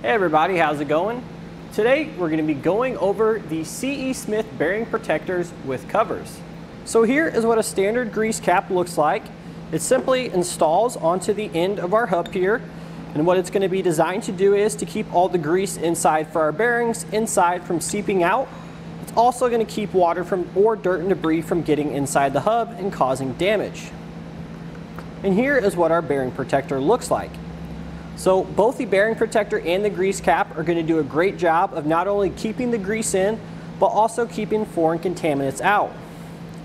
Hey everybody, how's it going? Today we're going to be going over the C.E. Smith bearing protectors with covers. So here is what a standard grease cap looks like. It simply installs onto the end of our hub here, and what it's going to be designed to do is to keep all the grease inside for our bearings inside from seeping out. It's also going to keep water or dirt and debris from getting inside the hub and causing damage. And here is what our bearing protector looks like. So both the bearing protector and the grease cap are going to do a great job of not only keeping the grease in, but also keeping foreign contaminants out.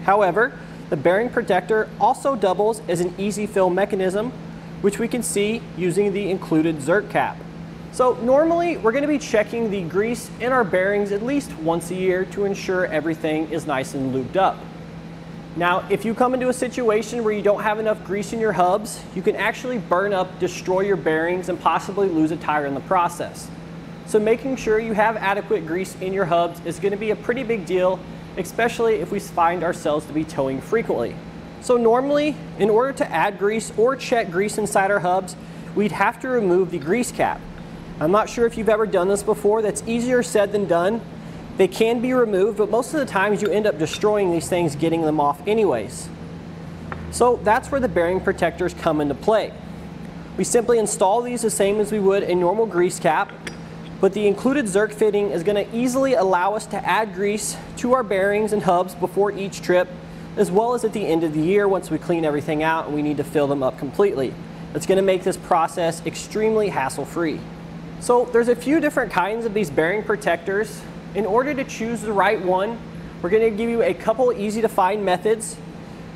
However, the bearing protector also doubles as an easy fill mechanism, which we can see using the included Zerk cap. So normally we're going to be checking the grease in our bearings at least once a year to ensure everything is nice and lubed up. Now, if you come into a situation where you don't have enough grease in your hubs, you can actually burn up, destroy your bearings, and possibly lose a tire in the process. So making sure you have adequate grease in your hubs is going to be a pretty big deal, especially if we find ourselves to be towing frequently. So normally, in order to add grease or check grease inside our hubs, we'd have to remove the grease cap. I'm not sure if you've ever done this before. That's easier said than done. They can be removed, but most of the times you end up destroying these things, getting them off anyways. So that's where the bearing protectors come into play. We simply install these the same as we would a normal grease cap, but the included Zerk fitting is going to easily allow us to add grease to our bearings and hubs before each trip, as well as at the end of the year once we clean everything out and we need to fill them up completely. It's going to make this process extremely hassle-free. So there's a few different kinds of these bearing protectors. In order to choose the right one, we're going to give you a couple easy to find methods.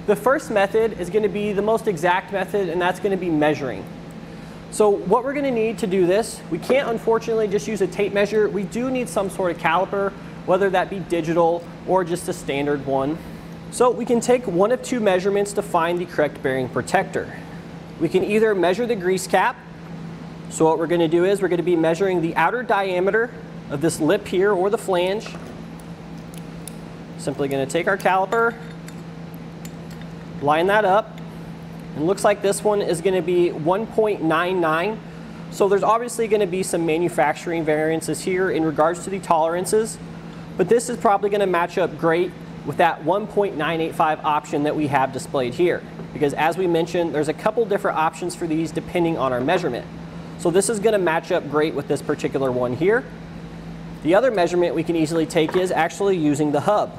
The first method is going to be the most exact method, and that's going to be measuring. So what we're going to need to do this, we can't unfortunately just use a tape measure. We do need some sort of caliper, whether that be digital or just a standard one. So we can take one of two measurements to find the correct bearing protector. We can either measure the grease cap. So what we're going to do is we're going to be measuring the outer diameter of this lip here, or the flange. Simply going to take our caliper, line that up, and looks like this one is going to be 1.99. So there's obviously going to be some manufacturing variances here in regards to the tolerances, but this is probably going to match up great with that 1.985 option that we have displayed here, because as we mentioned, there's a couple different options for these depending on our measurement. So this is going to match up great with this particular one here. The other measurement we can easily take is actually using the hub.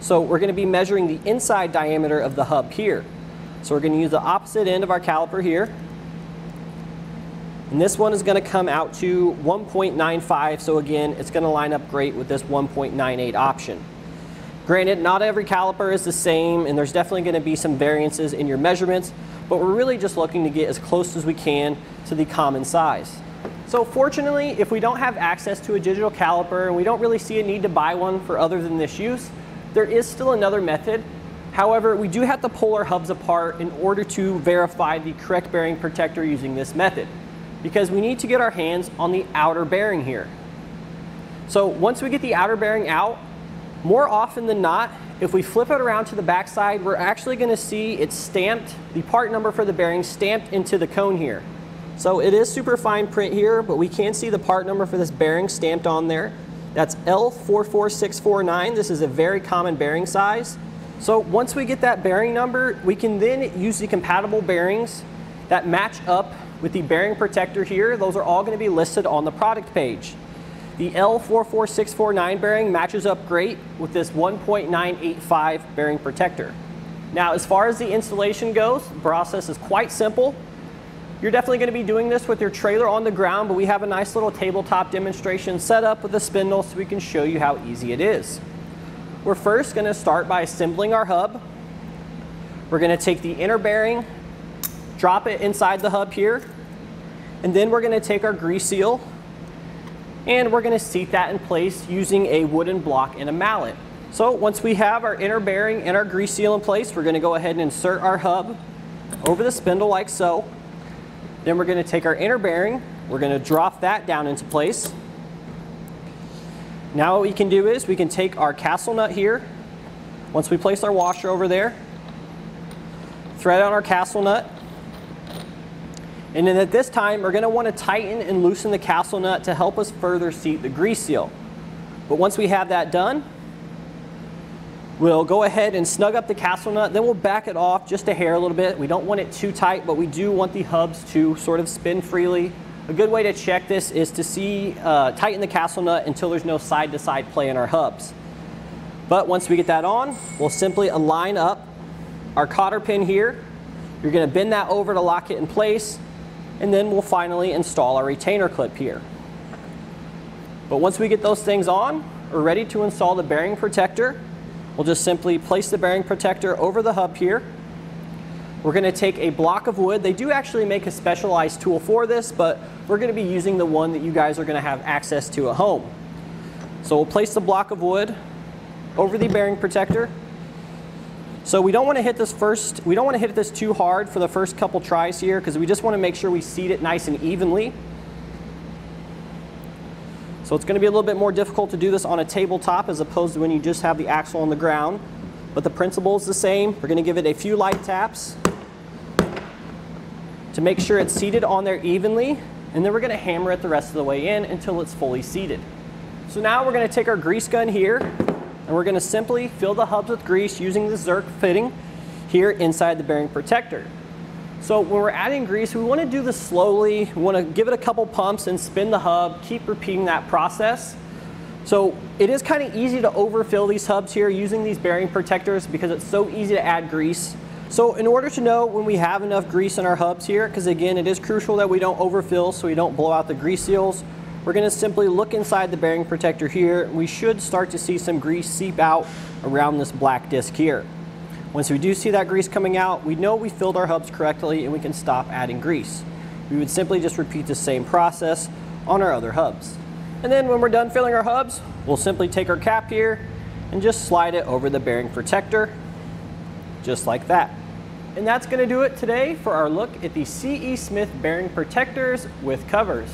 So we're going to be measuring the inside diameter of the hub here. So we're going to use the opposite end of our caliper here. And this one is going to come out to 1.95. So again, it's going to line up great with this 1.98 option. Granted, not every caliper is the same, and there's definitely going to be some variances in your measurements, but we're really just looking to get as close as we can to the common size. So fortunately, if we don't have access to a digital caliper and we don't really see a need to buy one for other than this use, there is still another method. However, we do have to pull our hubs apart in order to verify the correct bearing protector using this method, because we need to get our hands on the outer bearing here. So once we get the outer bearing out, more often than not, if we flip it around to the back side, we're actually going to see it's stamped, the part number for the bearing stamped into the cone here. So it is super fine print here, but we can see the part number for this bearing stamped on there. That's L44649. This is a very common bearing size. So once we get that bearing number, we can then use the compatible bearings that match up with the bearing protector here. Those are all going to be listed on the product page. The L44649 bearing matches up great with this 1.985 bearing protector. Now, as far as the installation goes, the process is quite simple. You're definitely going to be doing this with your trailer on the ground, but we have a nice little tabletop demonstration set up with a spindle so we can show you how easy it is. We're first going to start by assembling our hub. We're going to take the inner bearing, drop it inside the hub here, and then we're going to take our grease seal and we're going to seat that in place using a wooden block and a mallet. So once we have our inner bearing and our grease seal in place, we're going to go ahead and insert our hub over the spindle like so. Then we're going to take our inner bearing, we're going to drop that down into place. Now what we can do is we can take our castle nut here. Once we place our washer over there, thread on our castle nut, And then at this time, we're going to want to tighten and loosen the castle nut to help us further seat the grease seal. But once we have that done, we'll go ahead and snug up the castle nut, then we'll back it off just a hair a little bit. We don't want it too tight, but we do want the hubs to sort of spin freely. A good way to check this is to tighten the castle nut until there's no side-to-side play in our hubs. But once we get that on, we'll simply align up our cotter pin here. You're going to bend that over to lock it in place, and then we'll finally install our retainer clip here. But once we get those things on, we're ready to install the bearing protector. We'll just simply place the bearing protector over the hub here. We're going to take a block of wood. They do actually make a specialized tool for this, but we're going to be using the one that you guys are going to have access to at home. So we'll place the block of wood over the bearing protector. So we don't want to hit this too hard for the first couple tries here, because we just want to make sure we seat it nice and evenly. So it's going to be a little bit more difficult to do this on a tabletop as opposed to when you just have the axle on the ground. But the principle is the same. We're going to give it a few light taps to make sure it's seated on there evenly, and then we're going to hammer it the rest of the way in until it's fully seated. So now we're going to take our grease gun here, and we're going to simply fill the hubs with grease using the Zerk fitting here inside the bearing protector. So when we're adding grease, we want to do this slowly. We want to give it a couple pumps and spin the hub, keep repeating that process. So it is kind of easy to overfill these hubs here using these bearing protectors because it's so easy to add grease. So in order to know when we have enough grease in our hubs here, because again, it is crucial that we don't overfill so we don't blow out the grease seals, we're going to simply look inside the bearing protector here. We should start to see some grease seep out around this black disc here. Once we do see that grease coming out, we know we filled our hubs correctly and we can stop adding grease. We would simply just repeat the same process on our other hubs. And then when we're done filling our hubs, we'll simply take our cap here and just slide it over the bearing protector, just like that. And that's going to do it today for our look at the C.E. Smith bearing protectors with covers.